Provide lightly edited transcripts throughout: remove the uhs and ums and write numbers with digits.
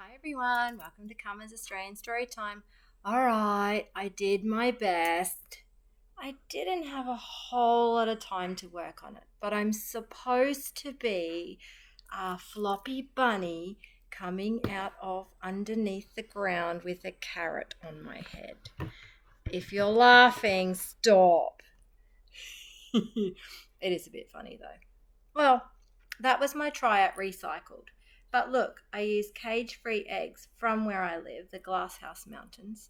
Hi everyone, welcome to Carmen's Australian Storytime. Alright, I did my best. I didn't have a whole lot of time to work on it, but I'm supposed to be a floppy bunny coming out of underneath the ground with a carrot on my head. If you're laughing, stop. It is a bit funny though. Well, that was my try at recycled. But look, I used cage-free eggs from where I live, the Glasshouse Mountains,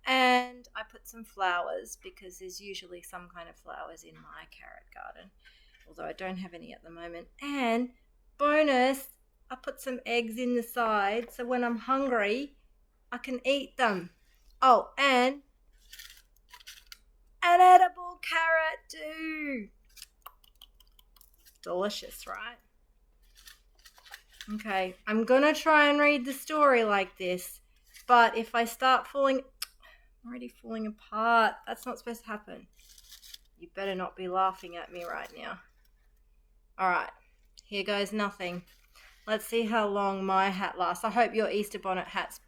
and I put some flowers because there's usually some kind of flowers in my carrot garden, although I don't have any at the moment. And bonus, I put some eggs in the side so when I'm hungry, I can eat them. Oh, and an edible carrot too. Delicious, right? Okay, I'm gonna try and read the story like this, but if I start I'm already falling apart. That's not supposed to happen. You better not be laughing at me right now. Alright, here goes nothing. Let's see how long my hat lasts. I hope your Easter bonnet hat's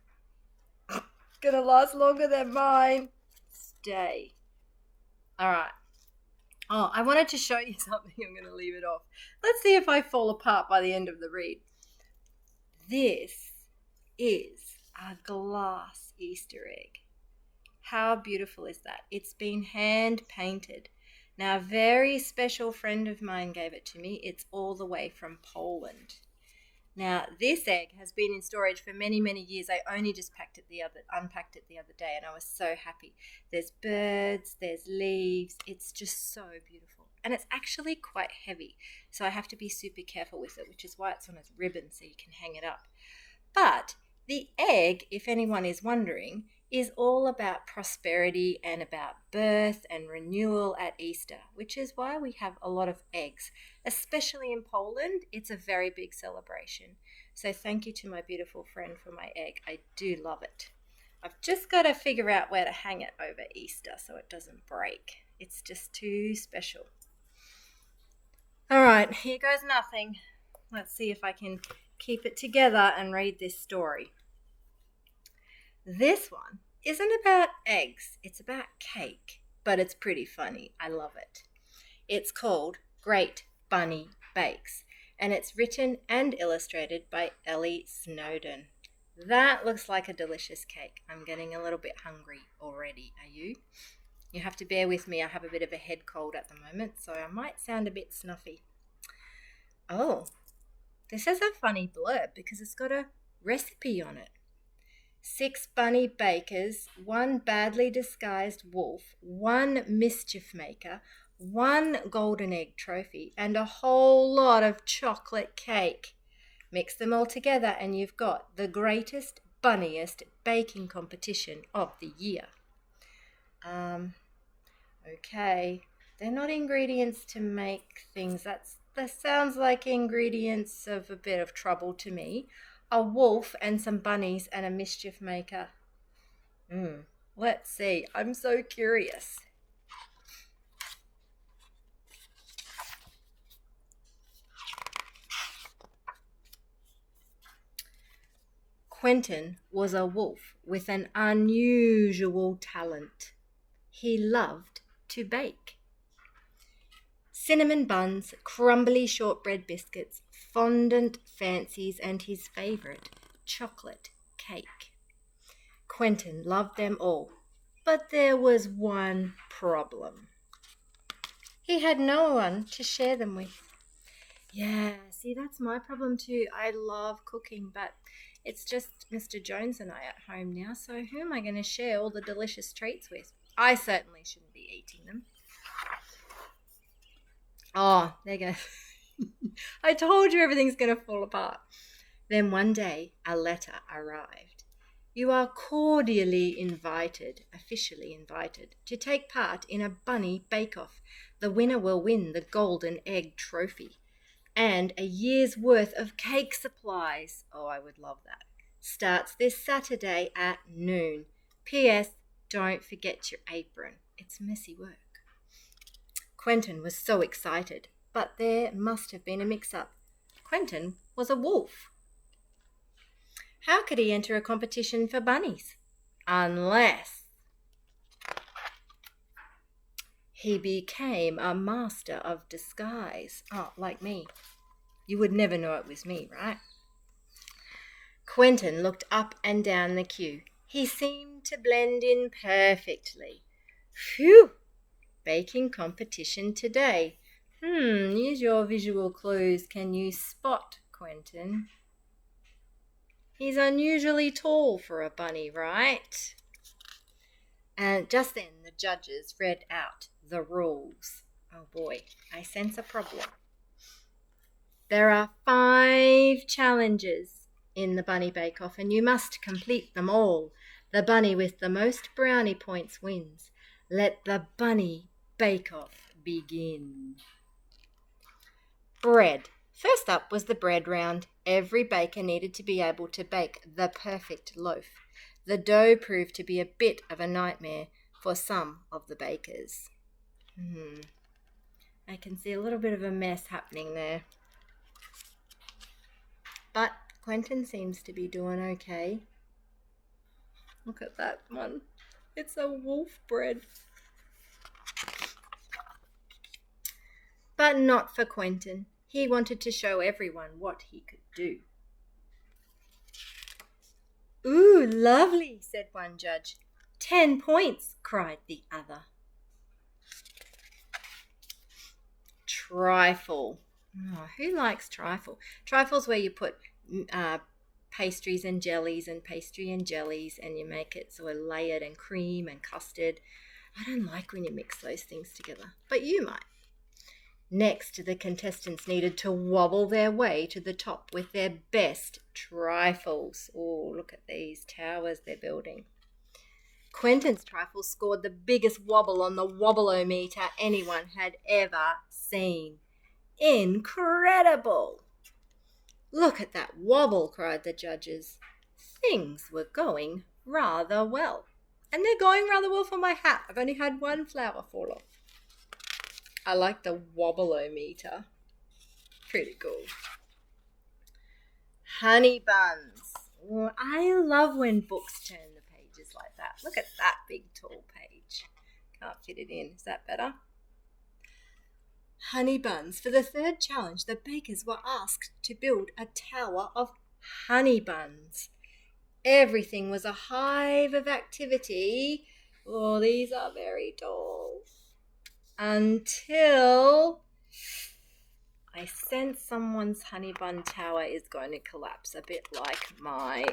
gonna last longer than mine. Stay. Alright. Oh, I wanted to show you something. I'm gonna leave it off. Let's see if I fall apart by the end of the read. This is a glass Easter egg. How beautiful is that? It's been hand painted. Now, a very special friend of mine gave it to me. It's all the way from Poland. Now, this egg has been in storage for many, many years. I only just unpacked it the other day, and I was so happy. There's birds, there's leaves. It's just so beautiful. And it's actually quite heavy, so I have to be super careful with it, which is why it's on a ribbon so you can hang it up. But the egg, if anyone is wondering, is all about prosperity and about birth and renewal at Easter, which is why we have a lot of eggs. Especially in Poland, it's a very big celebration. So thank you to my beautiful friend for my egg. I do love it. I've just got to figure out where to hang it over Easter so it doesn't break. It's just too special. All right, here goes nothing. Let's see if I can keep it together and read this story. This one isn't about eggs, it's about cake, but it's pretty funny. I love it. It's called Great Bunny Bakes, and it's written and illustrated by Ellie Snowden. That looks like a delicious cake. I'm getting a little bit hungry already. Are you? You have to bear with me. I have a bit of a head cold at the moment, so I might sound a bit snuffy. Oh, this is a funny blurb because it's got a recipe on it. 6 bunny bakers, 1 badly disguised wolf, 1 mischief maker, 1 golden egg trophy, and a whole lot of chocolate cake. Mix them all together and you've got the greatest, bunniest baking competition of the year. Okay, they're not ingredients to make things. That sounds like ingredients of a bit of trouble to me. A wolf and some bunnies and a mischief maker. Let's see. I'm so curious. Quentin was a wolf with an unusual talent. He loved to bake. Cinnamon buns, crumbly shortbread biscuits, fondant fancies, and his favourite, chocolate cake. Quentin loved them all, but there was one problem. He had no one to share them with. Yeah, see, that's my problem too. I love cooking, but it's just Mr. Jones and I at home now, so who am I going to share all the delicious treats with? I certainly shouldn't be eating them. Oh, there you go. I told you everything's going to fall apart. Then one day, a letter arrived. You are cordially invited, officially invited, to take part in a bunny bake-off. The winner will win the golden egg trophy and a year's worth of cake supplies. Oh, I would love that. Starts this Saturday at noon. P.S. Don't forget your apron. It's messy work. Quentin was so excited, but there must have been a mix-up. Quentin was a wolf. How could he enter a competition for bunnies? Unless he became a master of disguise. Oh, like me. You would never know it was me, right? Quentin looked up and down the queue. He seemed to blend in perfectly. Phew! Baking competition today. Use your visual clues. Can you spot Quentin? He's unusually tall for a bunny, right? And just then the judges read out the rules. Oh boy, I sense a problem. There are 5 challenges in the Bunny Bake Off, and you must complete them all. The bunny with the most brownie points wins. Let the Bunny Bake Off begin. Bread. First up was the bread round. Every baker needed to be able to bake the perfect loaf. The dough proved to be a bit of a nightmare for some of the bakers. I can see a little bit of a mess happening there. But Quentin seems to be doing okay. Look at that one. It's a wolf bread. But not for Quentin. He wanted to show everyone what he could do. Ooh, lovely, said one judge. 10 points, cried the other. Trifle. Oh, who likes trifle? Trifle's where you put pastries and jellies and pastry and jellies, and you make it sort of layered and cream and custard. I don't like when you mix those things together, but you might. Next, the contestants needed to wobble their way to the top with their best trifles. Oh, look at these towers they're building. Quentin's trifle scored the biggest wobble on the wobble-o-meter anyone had ever seen. Incredible! Look at that wobble, cried the judges. Things were going rather well. And they're going rather well for my hat. I've only had one flower fall off. I like the wobble-o-meter. Pretty cool. Honey buns. Oh, I love when books turn the pages like that. Look at that big tall page. Can't fit it in. Is that better? Honey buns. For the third challenge, the bakers were asked to build a tower of honey buns. Everything was a hive of activity. Oh, these are very tall. Until I sense someone's honey bun tower is going to collapse, a bit like my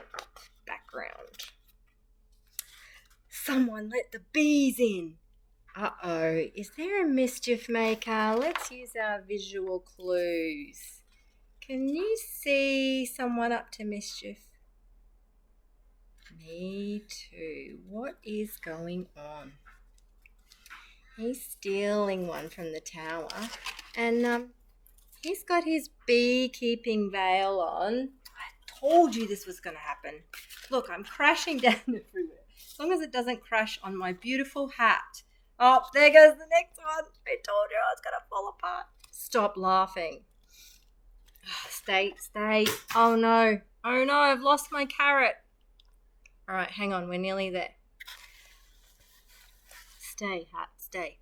background. Someone let the bees in. Uh-oh, is there a mischief maker? Let's use our visual clues. Can you see someone up to mischief? Me too. What is going on? He's stealing one from the tower, and he's got his beekeeping veil on. I told you this was going to happen. Look, I'm crashing down everywhere. As long as it doesn't crash on my beautiful hat. Oh, there goes the next one. I told you I was going to fall apart. Stop laughing. Stay. Oh no, I've lost my carrot. All right, hang on, we're nearly there. Stay, hat, stay.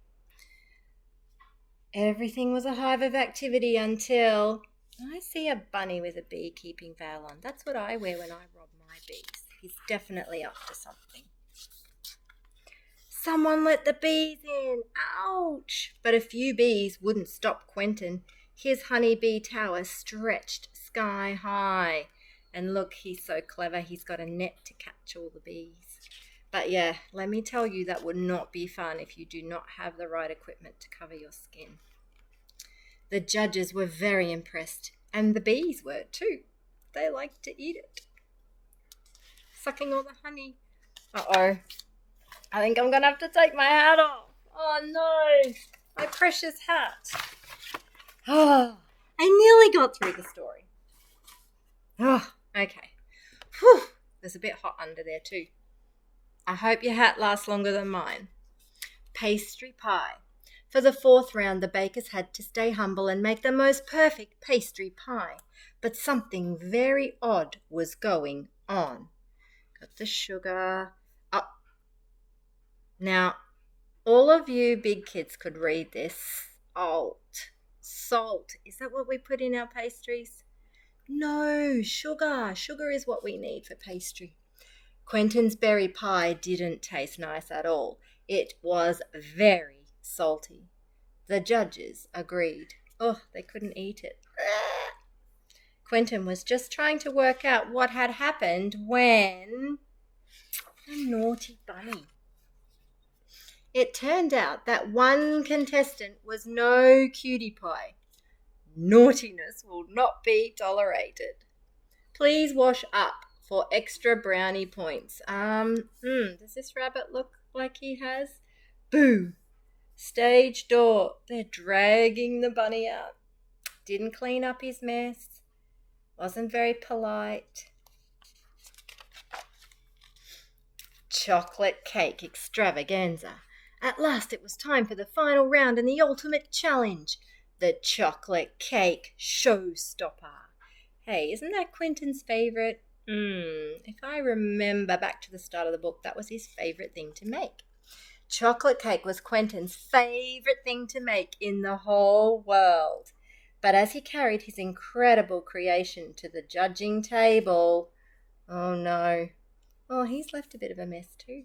Everything was a hive of activity until I see a bunny with a beekeeping veil on. That's what I wear when I rob my bees. He's definitely up to something. Someone let the bees in. Ouch! But a few bees wouldn't stop Quentin. His honeybee tower stretched sky high. And look, he's so clever. He's got a net to catch all the bees. But yeah, let me tell you, that would not be fun if you do not have the right equipment to cover your skin. The judges were very impressed, and the bees were too. They liked to eat it. Sucking all the honey. Uh-oh. I think I'm going to have to take my hat off. Oh no, my precious hat. Oh, I nearly got through the story. Oh, okay. Whew, there's a bit hot under there too. I hope your hat lasts longer than mine. Pastry pie. For the fourth round, the bakers had to stay humble and make the most perfect pastry pie. But something very odd was going on. Got the sugar. Oh, now, all of you big kids could read this. Salt. Salt. Is that what we put in our pastries? No, sugar. Sugar is what we need for pastry. Quentin's berry pie didn't taste nice at all. It was very salty. The judges agreed. Oh, they couldn't eat it. Quentin was just trying to work out what had happened when... A naughty bunny. It turned out that one contestant was no cutie pie. Naughtiness will not be tolerated. Please wash up for extra brownie points. Does this rabbit look like he has? Boo! Stage door. They're dragging the bunny out. Didn't clean up his mess. Wasn't very polite. Chocolate cake extravaganza. At last it was time for the final round and the ultimate challenge. The chocolate cake showstopper. Hey, isn't that Quentin's favourite? If I remember back to the start of the book, that was his favourite thing to make. Chocolate cake was Quentin's favourite thing to make in the whole world. But as he carried his incredible creation to the judging table, oh no, well, he's left a bit of a mess too.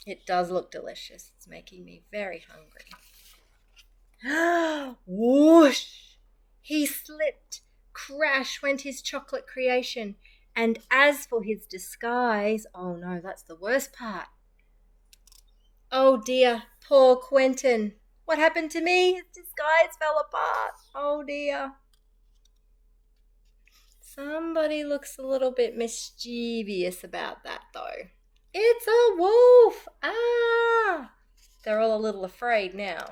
It does look delicious. It's making me very hungry. Whoosh! He slipped. Crash went his chocolate creation. And as for his disguise, oh no, that's the worst part. Oh dear, poor Quentin. What happened to me? His disguise fell apart. Oh dear. Somebody looks a little bit mischievous about that though. It's a wolf! Ah! They're all a little afraid now.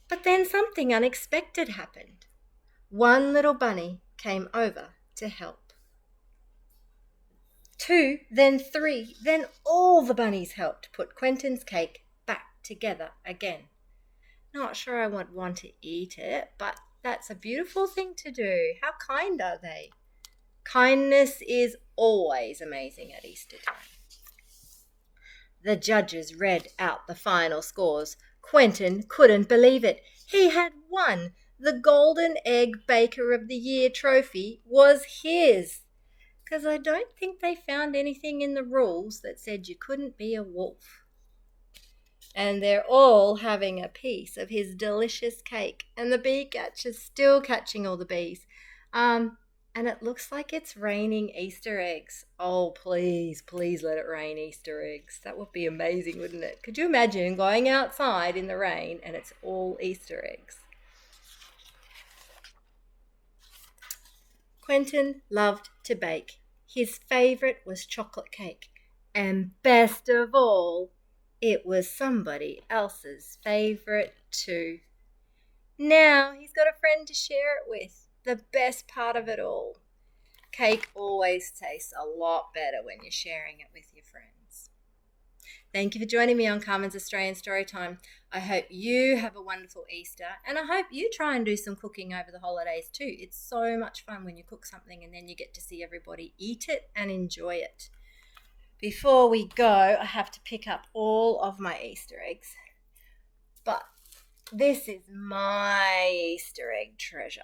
But then something unexpected happened. One little bunny came over to help. 2, then 3, then all the bunnies helped put Quentin's cake back together again. Not sure I would want to eat it, but that's a beautiful thing to do. How kind are they? Kindness is always amazing at Easter time. The judges read out the final scores. Quentin couldn't believe it. He had won. The Golden Egg Baker of the Year trophy was his. Because I don't think they found anything in the rules that said you couldn't be a wolf. And they're all having a piece of his delicious cake. And the bee catcher's still catching all the bees. And it looks like it's raining Easter eggs. Oh, please, please let it rain Easter eggs. That would be amazing, wouldn't it? Could you imagine going outside in the rain and it's all Easter eggs? Quentin loved to bake. His favourite was chocolate cake. And best of all, it was somebody else's favourite too. Now he's got a friend to share it with. The best part of it all. Cake always tastes a lot better when you're sharing it with your friends. Thank you for joining me on Carmen's Australian Storytime. I hope you have a wonderful Easter, and I hope you try and do some cooking over the holidays too. It's so much fun when you cook something and then you get to see everybody eat it and enjoy it. Before we go, I have to pick up all of my Easter eggs. But this is my Easter egg treasure.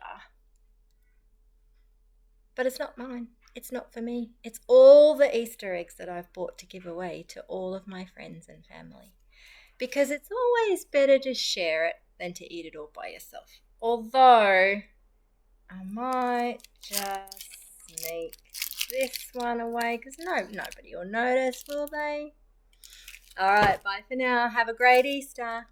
But it's not mine. It's not for me. It's all the Easter eggs that I've bought to give away to all of my friends and family. Because it's always better to share it than to eat it all by yourself. Although, I might just sneak this one away because nobody will notice, will they? All right, bye for now. Have a great Easter.